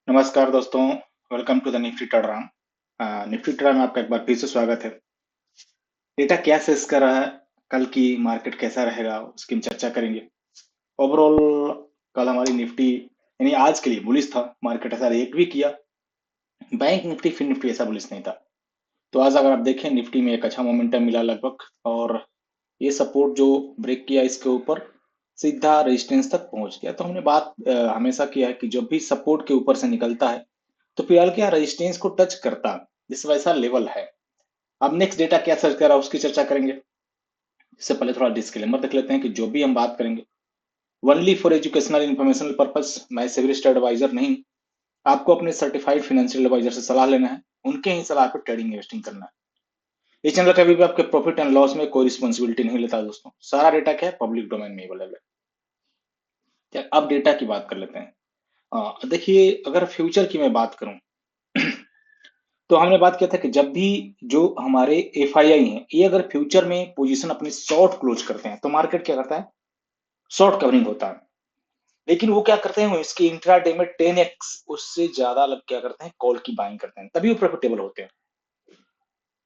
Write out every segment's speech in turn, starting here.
नमस्कार दोस्तों। Welcome to the Nifty trader. Nifty trader में आपका एक बार फिर से स्वागत है। डेटा क्या सेस कर रहा है, कल की मार्केट कैसा रहेगा उसकी हम चर्चा करेंगे। ओवरऑल कल हमारी निफ्टी यानी आज के लिए बुलिश था, मार्केट ऐसा रिएक्ट भी किया। बैंक निफ्टी फिर निफ्टी ऐसा बुलिश नहीं था। तो आज अगर आप देखें निफ्टी में एक अच्छा मोमेंटम मिला लगभग, और ये सपोर्ट जो ब्रेक किया इसके ऊपर सीधा रेजिस्टेंस तक पहुंच गया। तो हमने बात हमेशा किया है कि जब भी सपोर्ट के ऊपर से निकलता है तो फिलहाल क्या रेजिस्टेंस को टच करता जिस वैसा लेवल है। अब नेक्स्ट डेटा क्या सर्च करा उसकी चर्चा करेंगे। इससे पहले थोड़ा डिस्क्लेमर देख लेते हैं कि जो भी हम बात करेंगे only for educational informational purpose. मैं सिविल स्टेट एडवाइजर नहीं। आपको अपने सर्टिफाइड फाइनेंशियल एडवाइजर से सलाह लेना है, उनके ही सलाह पर ट्रेडिंग इन्वेस्टिंग करना है। ये चैनल कभी भी आपके प्रॉफिट एंड लॉस में कोई रिस्पॉन्सिबिलिटी नहीं लेता दोस्तों। सारा डेटा क्या है, पब्लिक डोमेन में अवेलेबल है। क्या अब डेटा की बात कर लेते हैं। देखिए अगर फ्यूचर की मैं बात करूं तो हमने बात किया था कि जब भी जो हमारे एफआईआई हैं ये अगर फ्यूचर में पोजीशन अपनी शॉर्ट क्लोज करते हैं तो मार्केट क्या करता है, शॉर्ट कवरिंग होता है। लेकिन वो क्या करते हैं, वो इसके इंट्राडे में 10x उससे ज्यादा लग क्या करते हैं, कॉल की बाइंग करते हैं, तभी वो प्रॉफिटेबल होते हैं।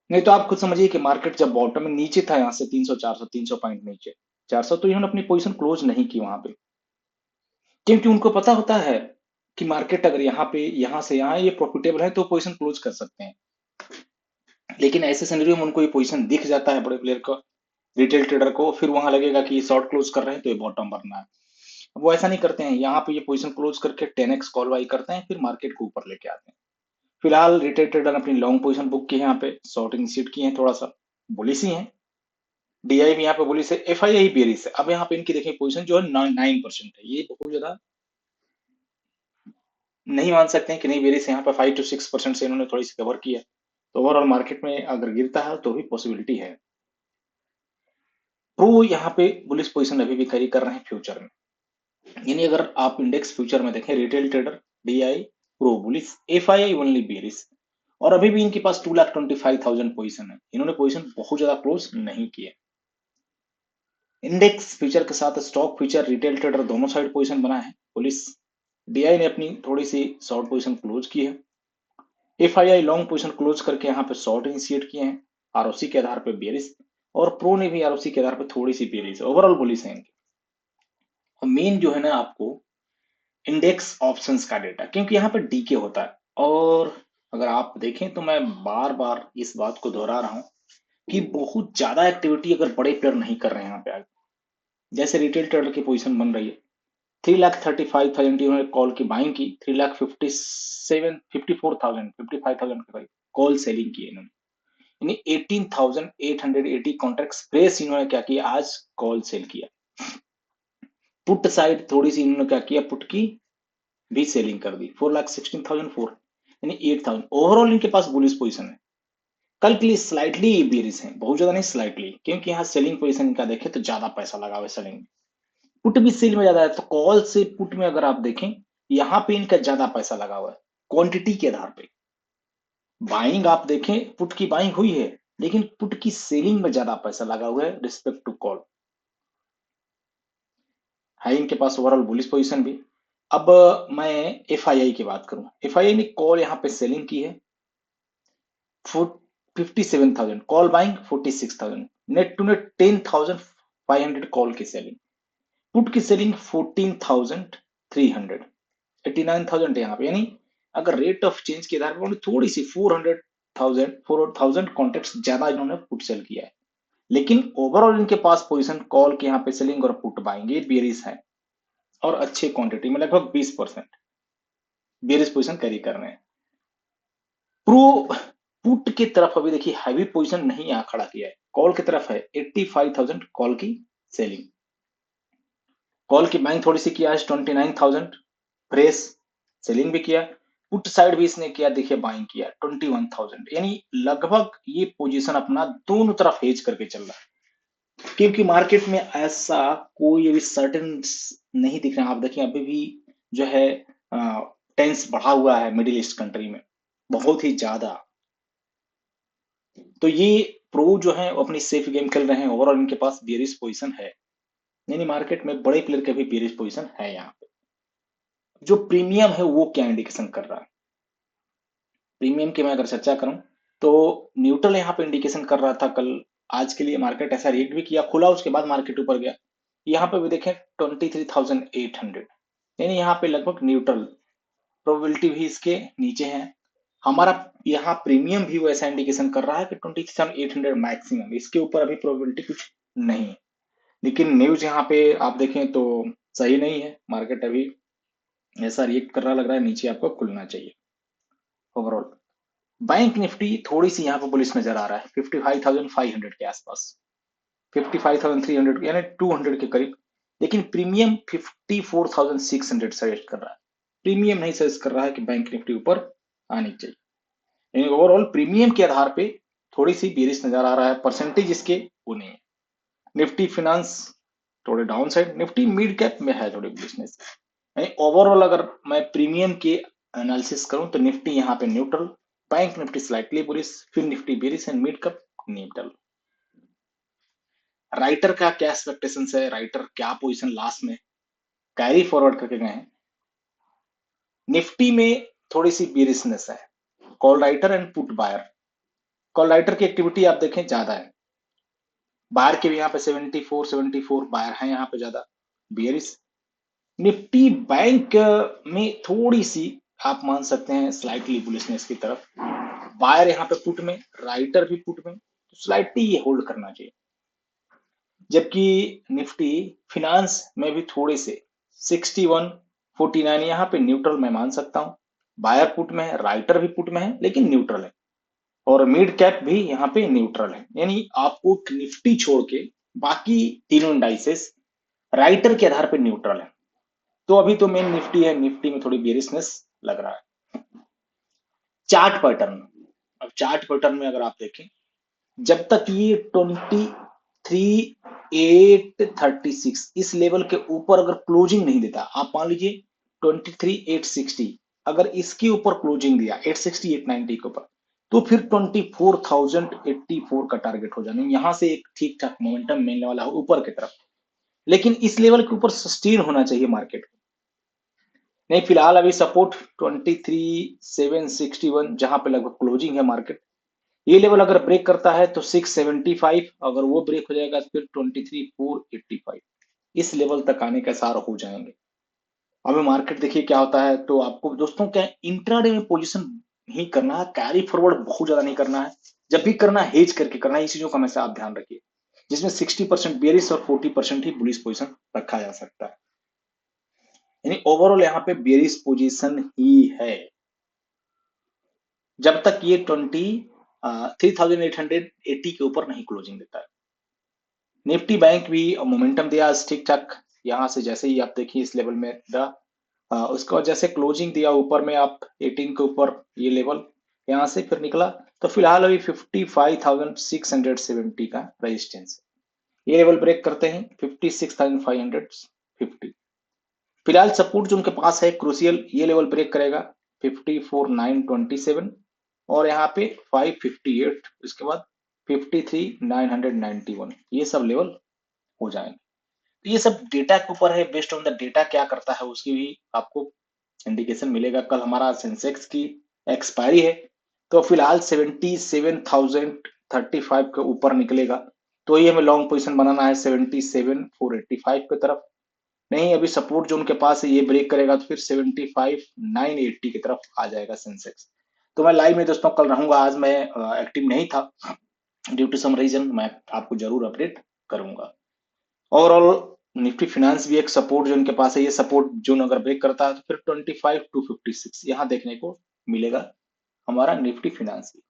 नहीं तो आप खुद समझिए कि मार्केट जब बॉटम में नीचे था, यहाँ से 300 400 300 पॉइंट नीचे 400, तो इन्होंने अपनी पोजीशन क्लोज नहीं की वहां पे, क्योंकि उनको पता होता है कि मार्केट अगर यहाँ पे यहाँ से यहाँ ये प्रॉफिटेबल है तो पोजीशन क्लोज कर सकते हैं। लेकिन ऐसे सिनेरियो में उनको ये पोजीशन दिख जाता है बड़े प्लेयर को, रिटेल ट्रेडर को, फिर वहां लगेगा कि ये शॉर्ट क्लोज कर रहे हैं तो ये बॉटम भरना है। वो ऐसा नहीं करते हैं, यहाँ पे ये पोजीशन क्लोज करके 10x कॉल बाई करते हैं, फिर मार्केट को ऊपर लेके आते हैं। फिलहाल रिटेल ट्रेडर ने अपनी लॉन्ग पोजीशन बुक की है, यहाँ पे शॉर्ट इनिशिएट किए हैं, थोड़ा सा बुलिश ही है। डीआई भी यहाँ पे बुलिश है, एफआईआई बेरिश है। अब यहाँ पे इनकी देखिए पोजीशन जो है 9% है, ये बहुत ज्यादा नहीं मान सकते हैं कि नहीं बेरिश है। यहाँ पे 5 to 6% से इन्होंने थोड़ी सी कवर की है, तो ओवरऑल मार्केट में अगर गिरता है तो भी पॉसिबिलिटी है। प्रो यहाँ पे बुलिश पोजीशन अभी भी कैरी कर रहे हैं फ्यूचर में। यानी अगर आप इंडेक्स फ्यूचर में देखें, retail trader, DI, pro bullish, FII only bearish, और अभी भी इनके पास 2,25,000 पोजीशन है। इन्होंने पोजीशन बहुत ज्यादा क्लोज नहीं किए। इंडेक्स फ्यूचर के साथ स्टॉक फ्यूचर, रिटेल ट्रेडर दोनों साइड पोजीशन बना है बुलिश। डीआई ने अपनी थोड़ी सी शॉर्ट पोजीशन क्लोज की है। एफआईआई लॉन्ग पोजीशन क्लोज करके यहाँ पे शॉर्ट इनिशिएट किए हैं आरओसी के आधार पे बेरिश, और प्रो ने भी आरओसी के आधार पे थोड़ी सी बेरिश, ओवरऑल बुलिश है इनकी। मेन जो है ना आपको इंडेक्स ऑप्शंस का डेटा, क्योंकि यहाँ पे डीके होता है। और अगर आप देखें तो मैं बार बार इस बात को दोहरा रहा हूँ कि बहुत ज्यादा एक्टिविटी अगर बड़े प्लेयर नहीं कर रहे हैं यहाँ पे आगे, जैसे रिटेल ट्रेडर की पोजीशन बन रही है 3,35,000 की उन्होंने कॉल की बाइंग की, 3,57 54,000 55,000 के करीब कॉल सेलिंग की इन्होंने। यानी 18,880 कॉन्ट्रैक्ट प्रेस इन्होंने क्या किया, आज कॉल सेल किया। पुट साइड थोड़ी सी इन्होंने क्या किया, पुट की भी सेलिंग कर दी, 4,16,004, यानी 8,000। ओवरऑल इनके पास बुलिश पोजीशन है। कल के लिए स्लाइटली बेरिश है, बहुत ज्यादा नहीं, स्लाइटली, क्योंकि यहाँ सेलिंग पोजीशन इनका देखें तो ज्यादा पैसा लगा हुआ है सेलिंग में। पुट भी सेल में ज्यादा है, तो कॉल से पुट में अगर आप देखें यहाँ पे इनका ज्यादा पैसा लगा हुआ है क्वांटिटी के आधार पे। बाइंग आप देखें, पुट की बाइंग हुई है, लेकिन पुट की सेलिंग में ज्यादा पैसा लगा हुआ है रिस्पेक्ट टू कॉल। है इनके पास ओवरऑल बुलिश पोजीशन भी। अब मैं एफआईआई की बात करूं, एफआईआई ने कॉल यहाँ पे सेलिंग की है 57,000, call buying 46,000, net to net 10,500 call की सेलिंग, पुट की सेलिंग 14,300, 89,000 यहाँ पे। यानी अगर रेट ऑफ चेंज के आधार पर थोड़ी सी 400,000 कॉन्ट्रैक्ट ज्यादा इन्होंने पुट सेल किया है। लेकिन ओवरऑल इनके पास पोजीशन कॉल के यहाँ पे सेलिंग और पुट बाइंग ये बेरिश है, और अच्छी क्वांटिटी में लगभग 20% बेरिश पोजीशन कैरी कर रहे हैं। प्रो पुट की तरफ अभी देखिए हैवी पोजीशन नहीं यहाँ खड़ा किया है, कॉल की तरफ है 85,000 कॉल की सेलिंग। कॉल की बाइंग थोड़ी सी किया है 29,000, प्रेस सेलिंग भी किया। पुट साइड भी इसने किया, देखिए बाइंग किया 21,000, यानी लगभग ये पोजीशन अपना दोनों तरफ हेज करके चल रहा है। क्योंकि मार्केट में ऐसा कोई अभी सर्टेन नहीं दिख रहा। आप देखिए अभी भी जो है टेंस बढ़ा हुआ है मिडिल ईस्ट कंट्री में बहुत ही ज्यादा। तो ये प्रो जो है वो अपनी सेफ गेम खेल रहे हैं, ओवरऑल इनके पास बेरिश पोजीशन है। यानी मार्केट में बड़े प्लेयर के भी बेरिश पोजीशन है यहाँ पे। जो प्रीमियम है वो क्या इंडिकेशन कर रहा है। प्रीमियम की मैं अगर चर्चा करूं तो न्यूट्रल यहाँ पे इंडिकेशन कर रहा था कल। आज के लिए मार्केट ऐसा रीड भी किया, खुला उसके बाद मार्केट ऊपर गया। यहाँ पे भी देखें 23,800, यानी यहाँ पे लगभग न्यूट्रल। प्रोबेबिलिटी भी इसके नीचे है। हमारा यहाँ प्रीमियम भी वैसा इंडिकेशन कर रहा है कि 23,800 मैक्सिमम, इसके ऊपर अभी प्रोबेबिलिटी कुछ नहीं है। लेकिन न्यूज यहाँ पे आप देखें तो सही नहीं है, मार्केट अभी ऐसा रिएक्ट कर रहा लग रहा है, नीचे आपको खुलना चाहिए। ओवरऑल बैंक निफ्टी थोड़ी सी यहाँ पे बुलिश नजर आ रहा है 55,500 के आसपास, 55,300 यानी 200 के करीब। लेकिन प्रीमियम 54,600 सजेस्ट कर रहा है। प्रीमियम नहीं सजेस्ट कर रहा है कि बैंक निफ्टी ऊपर आनी चाहिए। यानी ओवरऑल प्रीमियम के आधार पे थोड़ी सी बेरिश नजर आ रहा है, परसेंटेज इसके वो नहीं है। निफ्टी फिनांस थोड़े down side, Nifty mid cap में है थोड़ी बिजनेस। यानी ओवरऑल अगर मैं प्रीमियम के एनालिसिस करूं तो निफ्टी यहाँ पे neutral, bank Nifty slightly bullish, फिर Nifty bearish and mid cap neutral. Writer का क्या एक्सपेक्टेशन है, राइटर क्या पोजीशन लास्ट में कैरी फॉरवर्ड करके गए हैं। निफ्टी में थोड़ी सी बेरिशनेस है, call writer and put buyer. Call writer की एक्टिविटी आप देखें ज्यादा है, बायर के भी यहाँ पे 74 बायर है यहाँ पे ज्यादा बेरिश। निफ्टी बैंक में थोड़ी सी आप मान सकते हैं स्लाइटली बुलिशनेस की तरफ, बायर यहाँ पे पुट में, राइटर भी पुट में, तो स्लाइटली ये होल्ड करना चाहिए। जबकि निफ्टी फिनांस में भी थोड़े से 61-49 यहाँ पे न्यूट्रल मैं मान सकता हूँ। बायर पुट में है, राइटर भी पुट में है लेकिन न्यूट्रल है, और मिड कैप भी यहाँ पे न्यूट्रल है। यानी आपको निफ्टी छोड़ के बाकी तीनों इंडाइसेस राइटर के आधार पर न्यूट्रल है। तो अभी तो मेन निफ्टी है, निफ्टी में थोड़ी बेरिशनेस लग रहा है। चार्ट पैटर्न, अब चार्ट पैटर्न में अगर आप देखें, जब तक ये 23,836 इस लेवल के ऊपर अगर क्लोजिंग नहीं देता, आप मान लीजिए 23,860 अगर इसके ऊपर क्लोजिंग दिया 860 890 के ऊपर, तो फिर 24,084 का टारगेट हो जाना, यहां से एक ठीक ठाक मोमेंटम मिलने वाला है ऊपर की तरफ। लेकिन इस लेवल के ऊपर सस्टेन होना चाहिए मार्केट को। नहीं, फिलहाल अभी सपोर्ट 23,761 जहां पे लगभग क्लोजिंग है मार्केट, ये लेवल अगर ब्रेक करता है तो 675, अगर वो ब्रेक हो जाएगा तो फिर 23,485 इस लेवल तक आने के सार हो जाएंगे। अभी मार्केट देखिए क्या होता है। तो आपको दोस्तों क्या इंट्राडे में पोजीशन नहीं करना है, कैरी फॉरवर्ड बहुत ज्यादा नहीं करना है। जब भी करना है हेज करके करना है, इस चीजों का हमेशा आप ध्यान रखिए, जिसमें 60% बेरिश और 40% ही बुलिश पोजीशन रखा जा सकता है। यानी ओवरऑल यहाँ पे बेरिश पोजीशन ही है जब तक ये 3,880 के ऊपर नहीं क्लोजिंग देता है। निफ्टी बैंक भी मोमेंटम दिया ठीक ठाक, यहां से जैसे ही आप देखिए इस लेवल में उसका जैसे क्लोजिंग दिया ऊपर में आप 18 के ऊपर ये लेवल यहां से फिर निकला, तो फिलहाल अभी 55,670 का रेजिस्टेंस है। ये लेवल ब्रेक करते हैं 56,550। फिलहाल सपोर्ट जो उनके पास है क्रूसियल, ये लेवल ब्रेक करेगा 54,927 और यहाँ पे 558, इसके बाद 53,991, ये सब लेवल हो जाएंगे। तो ये सब डेटा के ऊपर है, बेस्ड ऑन द डेटा क्या करता है उसकी भी आपको इंडिकेशन मिलेगा। कल हमारा सेंसेक्स की एक्सपायरी है, तो फिलहाल 77,035 के ऊपर निकलेगा, तो ये हमें लॉन्ग पोजीशन बनाना है 77,485 की तरफ। नहीं, अभी सपोर्ट जो उनके पास है ये ब्रेक करेगा तो फिर 75,980 की तरफ आ जाएगा सेंसेक्स। तो मैं लाइव में दोस्तों कल रहूंगा, आज मैं एक्टिव नहीं था ड्यू टू सम रीजन, मैं आपको जरूर अपडेट करूंगा। ओवरऑल निफ्टी फिनांस भी एक सपोर्ट जो इनके पास है, ये सपोर्ट जोन अगर ब्रेक करता है तो फिर 25,256 यहाँ देखने को मिलेगा हमारा निफ्टी फिनांस भी।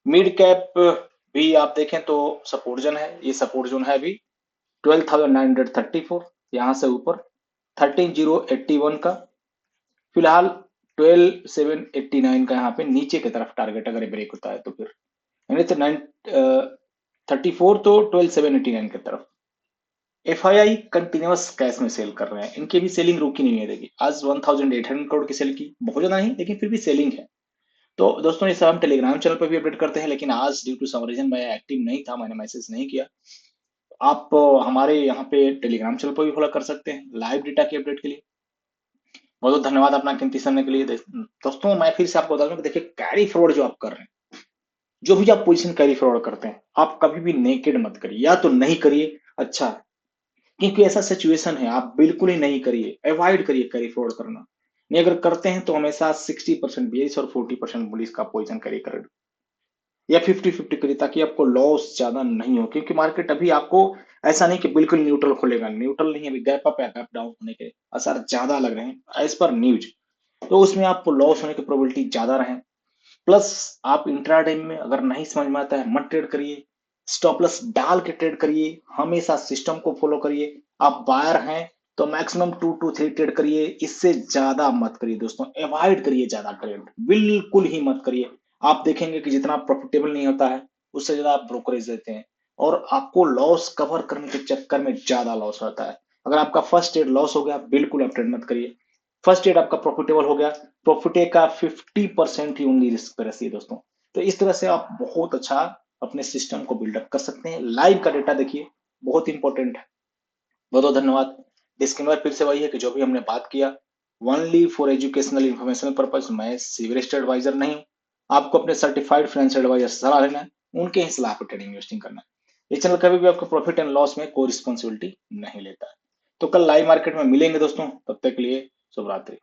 मिड कैप भी आप देखें तो सपोर्ट जोन है, ये सपोर्ट जोन है अभी 12,934, यहाँ से ऊपर 13,081 का, फिलहाल 12,789 का यहाँ पे नीचे की तरफ टारगेट अगर ब्रेक होता है तो फिर यानी तो 34 तो 12,789 की तरफ। एफआईआई कंटिन्यूअस कैश में सेल कर रहे हैं, इनकी भी सेलिंग रुकी नहीं है। देखिए आज 1,800 करोड़ की सेल की, बहुत ज्यादा नहीं लेकिन फिर भी सेलिंग है। तो दोस्तों ये सब हम टेलीग्राम चैनल पर भी अपडेट करते हैं, लेकिन आज ड्यू टू सम रीजन मैं एक्टिव नहीं था, मैंने मैसेज नहीं किया। आप हमारे यहाँ पे टेलीग्राम चैनल पर भी फॉलो कर सकते हैं लाइव डेटा की अपडेट के लिए। बहुत बहुत धन्यवाद अपना कीमती समय के लिए। दोस्तों मैं फिर से आपको बता दूं कि देखिए कैरी फ्रॉड जो आप कर रहे हैं, जो भी आप पोजीशन कैरी फॉरवर्ड करते हैं, आप कभी भी नेकेड मत करिए, या तो नहीं करिए अच्छा, क्योंकि ऐसा सिचुएशन है, आप बिल्कुल ही नहीं करिए, अवॉइड करिए कैरी फॉरवर्ड करना। नहीं, अगर करते हैं तो हमेशा 60% बेस और 40% बुलिस का पोजीशन कैरी करें, या 50-50 करिए, ताकि आपको लॉस ज्यादा नहीं हो, क्योंकि मार्केट अभी आपको ऐसा नहीं कि बिल्कुल न्यूट्रल खुलेगा, न्यूट्रल नहीं, अभी गैप अप या गैप डाउन होने के आसार ज्यादा लग रहे हैं एज पर न्यूज। तो उसमें आपको लॉस होने की प्रोबेबिलिटी ज्यादा रहे। प्लस आप इंट्राडे में अगर नहीं समझ में आता है मत ट्रेड करिए, स्टॉप लॉस डाल के ट्रेड करिए, हमेशा सिस्टम को फॉलो करिए। आप बायर हैं तो मैक्सिमम 2 to 3 ट्रेड करिए, इससे ज्यादा मत करिए दोस्तों, अवॉइड करिए ज्यादा ट्रेड, बिल्कुल ही मत करिए। आप देखेंगे कि जितना प्रॉफिटेबल नहीं होता है उससे ज्यादा आप ब्रोकरेज देते हैं, और आपको लॉस कवर करने के चक्कर में ज्यादा लॉस होता है। अगर आपका फर्स्ट ट्रेड लॉस हो गया, बिल्कुल आप ट्रेड मत करिए। फर्स्ट ट्रेड आपका प्रॉफिटेबल हो गया, प्रॉफिट का 50% ही ओनली रिस्क पे रहती है दोस्तों। तो इस तरह से आप बहुत अच्छा अपने सिस्टम को बिल्डअप कर सकते हैं। लाइव का डेटा देखिए, बहुत इंपॉर्टेंट है। बहुत बहुत धन्यवाद। डिस्क्लेमर फिर से वही है कि जो भी हमने बात किया, only for educational information purpose, मैं सीवरेस्ट एडवाइजर नहीं हूँ। आपको अपने सर्टिफाइड फाइनेंशियल एडवाइजर से सलाह लेना है, उनके ही सलाह पर ट्रेडिंग इन्वेस्टिंग करना है। ये चैनल कभी भी आपको प्रॉफिट एंड लॉस में कोई रिस्पॉन्सिबिलिटी नहीं लेता है। तो कल लाइव मार्केट में मिलेंगे दोस्तों, तब तक के लिए शुभ रात्रि।